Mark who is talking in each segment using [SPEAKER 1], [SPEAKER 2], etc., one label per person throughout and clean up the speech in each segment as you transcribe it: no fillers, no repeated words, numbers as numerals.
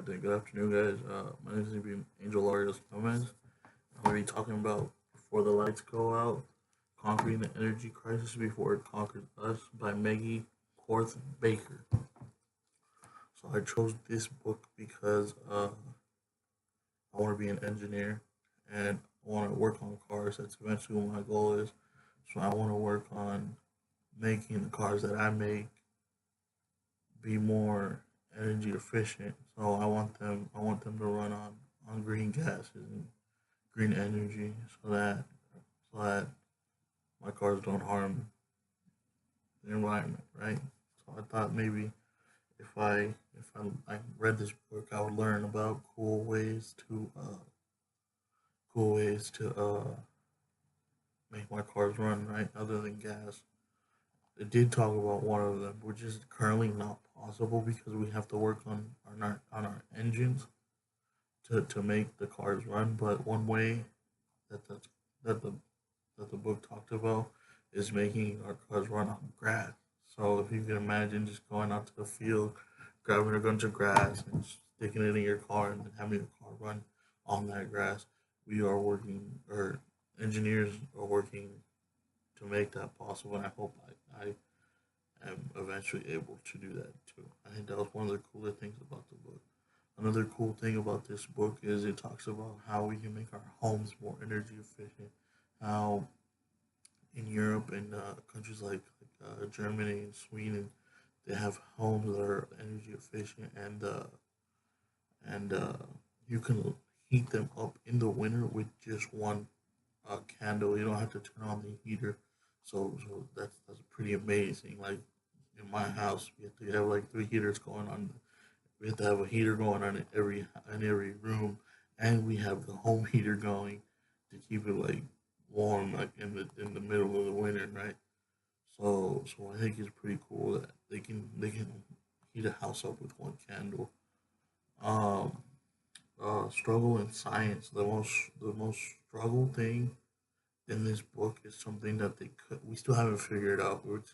[SPEAKER 1] then good afternoon, guys. My name is Angel Arias Gomez. I'm going to be talking about Before the Lights Go Out, Conquering the Energy Crisis Before It Conquers Us by Maggie Koerth-Baker. So I chose this book because I want to be an engineer and I want to work on cars. That's eventually what my goal is. So I want to work on making the cars that I make be more energy efficient. So I want them to run on green gases and green energy so that my cars don't harm the environment, right? So I thought maybe if I read this book, I would learn about cool ways to make my cars run right other than gas. It did talk about one of them, which is currently not possible because we have to work on our engines to make the cars run. But one way that the that the that the book talked about is making our cars run on grass. So if you can imagine just going out to the field, grabbing a bunch of grass and sticking it in your car and then having your car run on that grass, we are working, or engineers are working to make that possible. And I hope I am eventually able to do that too. I think that was one of the cooler things about the book. Another cool thing about this book is it talks about how we can make our homes more energy efficient. How in Europe and countries like Germany and Sweden, they have homes that are energy efficient and you can heat them up in the winter with just one candle. You don't have to turn on the heater. So that's pretty amazing. Like in my house, we have to have like three heaters going on. We have to have a heater going on in every room, and we have the home heater going to keep it like warm, like in the middle of the winter, right? So I think it's pretty cool that they can heat a house up with one candle. Um, Struggle in science. The most struggle thing in this book is something that we still haven't figured out. Which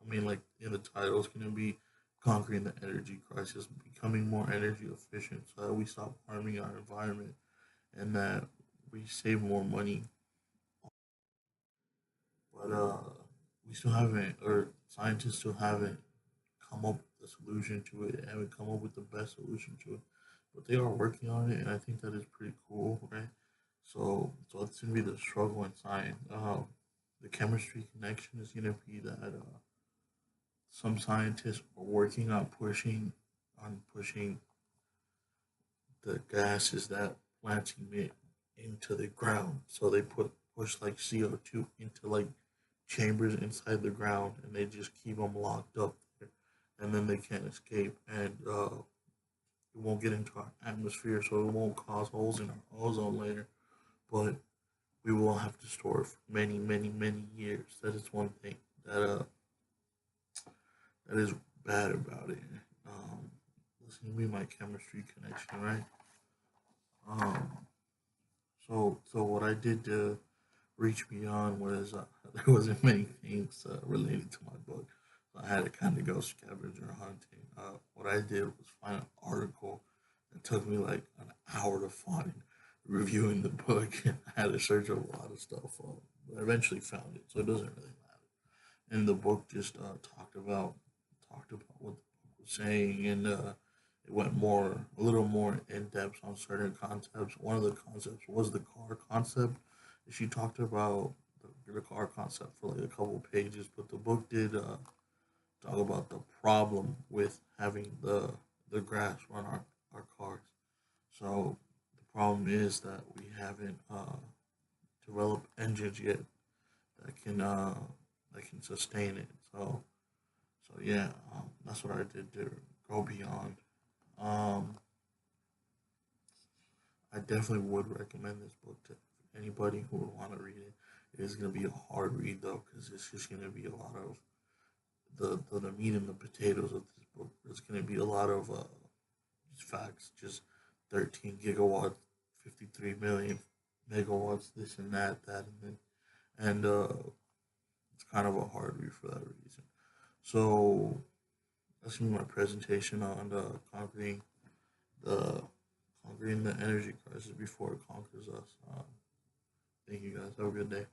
[SPEAKER 1] I mean, like in the title, it's going to be conquering the energy crisis, becoming more energy efficient, so that we stop harming our environment and that we save more money. But we still haven't, or scientists still haven't come up with a solution to it. Haven't come up with the best solution to it, but they are working on it, and I think that is pretty cool, right? So it's gonna be the struggle in science. The chemistry connection is gonna be that some scientists are working on pushing the gases that plants emit into the ground. So they push like CO2 into like chambers inside the ground, and they just keep them locked up there, and then they can't escape, and it won't get into our atmosphere, so it won't cause holes in our ozone layer. But we will have to store it for many, many, many years. That is one thing that is bad about it. Um, this is gonna be my chemistry connection, right? Um, so what I did to reach beyond was there wasn't many things related to my book. So I had to kind of go scavenger hunting. What I did was find an article that took me like an hour to find, reviewing the book. I had to search up a lot of stuff, but I eventually found it, so it doesn't really matter. And the book just talked about what the book was saying, and it went a little more in depth on certain concepts. One of the concepts was the car concept. She talked about the car concept for like a couple pages, but the book did talk about the problem with having the grass run our cars. So the problem is that we haven't developed engines yet that can uh, that can sustain it. So yeah, that's what I did to go beyond. Um, I definitely would recommend this book to anybody who would want to read it. It is going to be a hard read though, because it's just going to be a lot of the meat and the potatoes of this book. There's going to be a lot of just facts, just 13 gigawatts, 53 million megawatts, this and that, and it's kind of a hard read for that reason. So that's gonna be my presentation on conquering the conquering the energy crisis before it conquers us. Thank you guys. Have a good day.